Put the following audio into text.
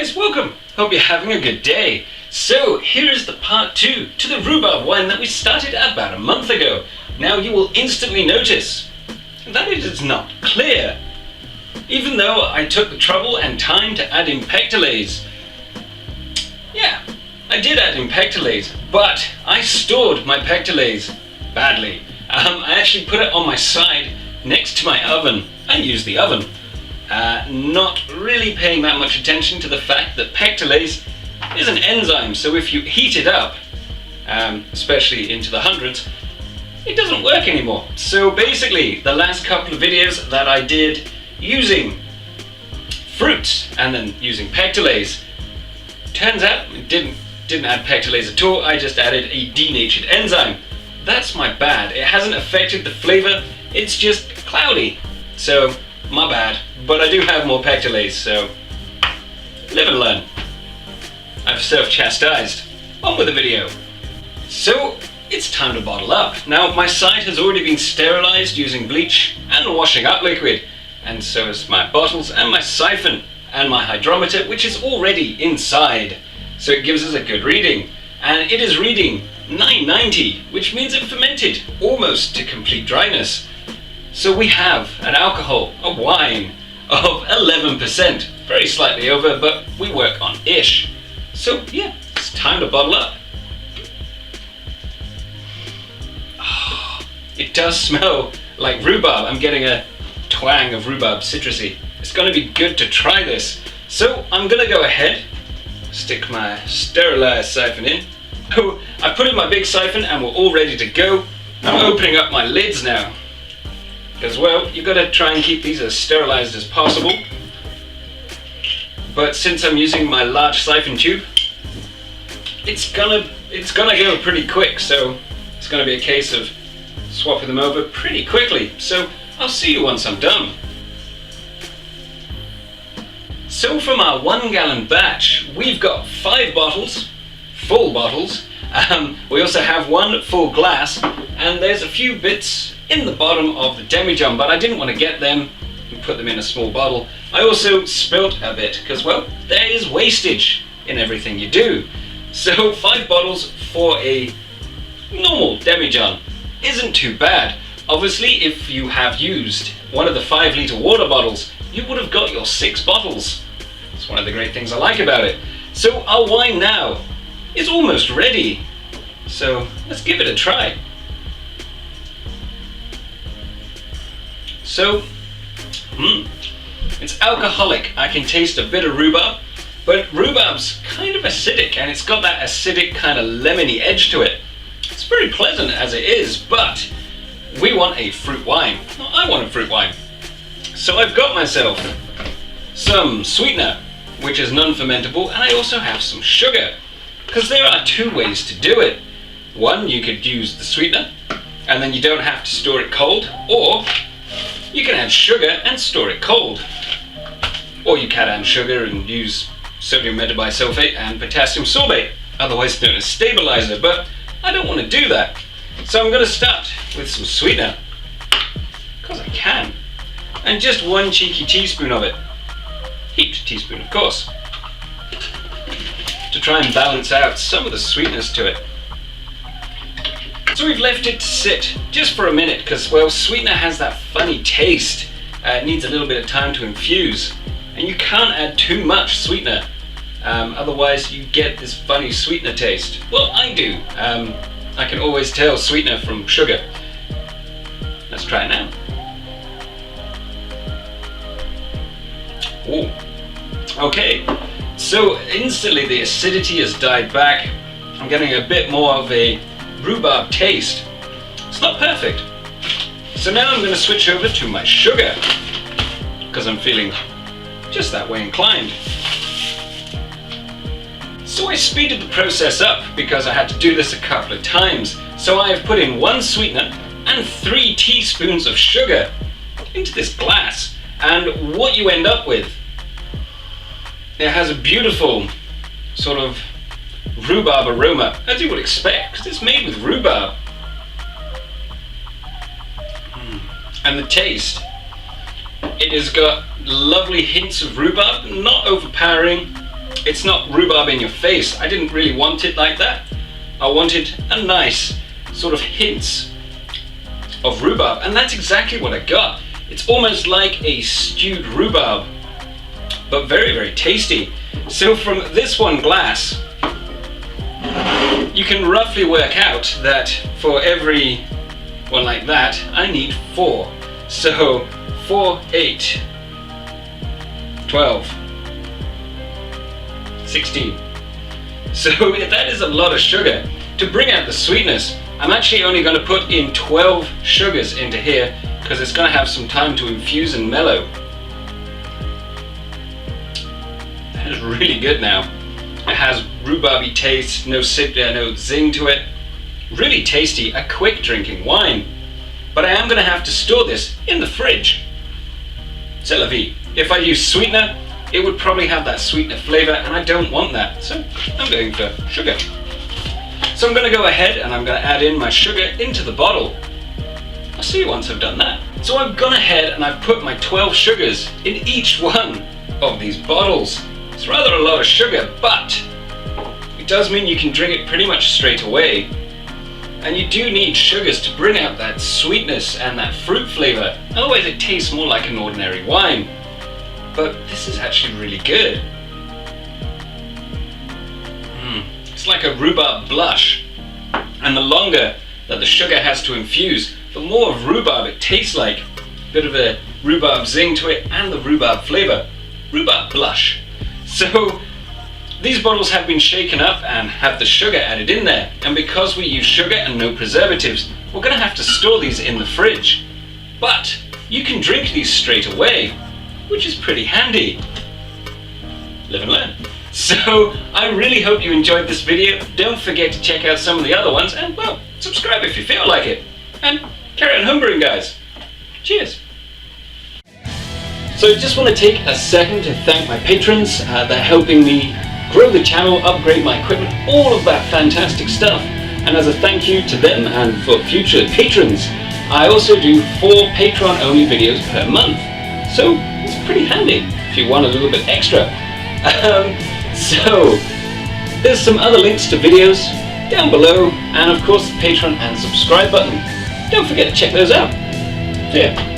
guys, welcome! Hope you're having a good day. So here is the part 2 to the rhubarb wine that we started about a month ago. Now you will instantly notice that it is not clear, even though I took the trouble and time to add in pectolase. Yeah, I did add in pectolase, but I stored my pectolase badly. I actually put it on my side next to my oven. I used the oven. Not really paying that much attention to the fact that pectolase is an enzyme, so if you heat it up, especially into the hundreds, it doesn't work anymore. So basically, the last couple of videos that I did using fruits and then using pectolase, turns out it didn't add pectolase at all. I just added a denatured enzyme. That's my bad. It hasn't affected the flavor, it's just cloudy. So my bad, but I do have more pectolase, so live and learn. I've self-chastised. On with the video. So it's time to bottle up. Now my side has already been sterilized using bleach and washing up liquid, and so is my bottles and my siphon and my hydrometer, which is already inside, so it gives us a good reading, and it is reading 990, which means it fermented almost to complete dryness. So we have an alcohol, a wine, of 11%, very slightly over, but we work on ish. So yeah, it's time to bottle up. Oh, it does smell like rhubarb. I'm getting a twang of rhubarb citrusy. It's going to be good to try this. So I'm going to go ahead, stick my sterilized siphon in. Oh, I put in my big siphon and we're all ready to go. I'm opening up my lids now. As well, you've got to try and keep these as sterilized as possible. But since I'm using my large siphon tube, it's gonna go pretty quick, so it's gonna be a case of swapping them over pretty quickly. So I'll see you once I'm done. So from our 1 gallon batch, we've got 5 bottles, full bottles. We also have 1 full glass, and there's a few bits in the bottom of the demijohn, but I didn't want to get them and put them in a small bottle. I also spilt a bit because, well, there is wastage in everything you do. So 5 bottles for a normal demijohn isn't too bad. Obviously, if you have used one of the 5-litre water bottles, you would have got your 6 bottles. It's one of the great things I like about it. So our wine now is almost ready. So let's give it a try. So, it's alcoholic. I can taste a bit of rhubarb, but rhubarb's kind of acidic, and it's got that acidic kind of lemony edge to it. It's very pleasant as it is, but we want a fruit wine. Well, I want a fruit wine. So I've got myself some sweetener, which is non-fermentable, and I also have some sugar, because there are 2 ways to do it. One, you could use the sweetener, and then you don't have to store it cold, or you can add sugar and store it cold. Or you can add sugar and use sodium metabisulfate and potassium sorbate, otherwise known as stabilizer, but I don't want to do that. So I'm going to start with some sweetener, because I can. And just 1 cheeky teaspoon of it. Heaped teaspoon, of course. To try and balance out some of the sweetness to it. So we've left it to sit just for a minute because, well, sweetener has that funny taste. It needs a little bit of time to infuse, and you can't add too much sweetener, otherwise you get this funny sweetener taste. Well, I do. I can always tell sweetener from sugar. Let's try it now. Ooh. Okay, so instantly the acidity has died back. I'm getting a bit more of a rhubarb taste. It's not perfect. So now I'm going to switch over to my sugar, because I'm feeling just that way inclined. So I speeded the process up because I had to do this a couple of times. So I have put in 1 sweetener and 3 teaspoons of sugar into this glass. And what you end up with, it has a beautiful sort of rhubarb aroma, as you would expect, because it's made with rhubarb. And the taste, it has got lovely hints of rhubarb, not overpowering, It's not rhubarb in your face. I didn't really want it like that. I wanted a nice sort of hints of rhubarb, and that's exactly what I got. It's almost like a stewed rhubarb, but very, very tasty. So from this one glass, you can roughly work out that for every one like that, I need 4. So 4, 8, 12, 16. So that is a lot of sugar. To bring out the sweetness, I'm actually only going to put in 12 sugars into here because it's going to have some time to infuse and mellow. That is really good now. It has rhubarby taste, no zing to it. Really tasty, a quick drinking wine. But I am going to have to store this in the fridge. C'est la vie. If I use sweetener, it would probably have that sweetener flavor, and I don't want that, so I'm going for sugar. So I'm going to go ahead and I'm going to add in my sugar into the bottle. I'll see you once I've done that. So I've gone ahead and I've put my 12 sugars in each one of these bottles. It's rather a lot of sugar, but it does mean you can drink it pretty much straight away. And you do need sugars to bring out that sweetness and that fruit flavor, otherwise it tastes more like an ordinary wine. But this is actually really good. It's like a rhubarb blush, and the longer that the sugar has to infuse, the more of rhubarb it tastes like. A bit of a rhubarb zing to it and the rhubarb flavor. Rhubarb blush. So these bottles have been shaken up and have the sugar added in there, and because we use sugar and no preservatives, we're going to have to store these in the fridge. But you can drink these straight away, which is pretty handy. Live and learn. So I really hope you enjoyed this video. Don't forget to check out some of the other ones, and well, subscribe if you feel like it. And carry on homebrewing, guys. Cheers. So I just want to take a second to thank my patrons. They're helping me grow the channel, upgrade my equipment, all of that fantastic stuff. And as a thank you to them and for future patrons, I also do 4 Patreon-only videos per month. So it's pretty handy if you want a little bit extra. So there's some other links to videos down below, and of course the Patreon and subscribe button. Don't forget to check those out. See ya.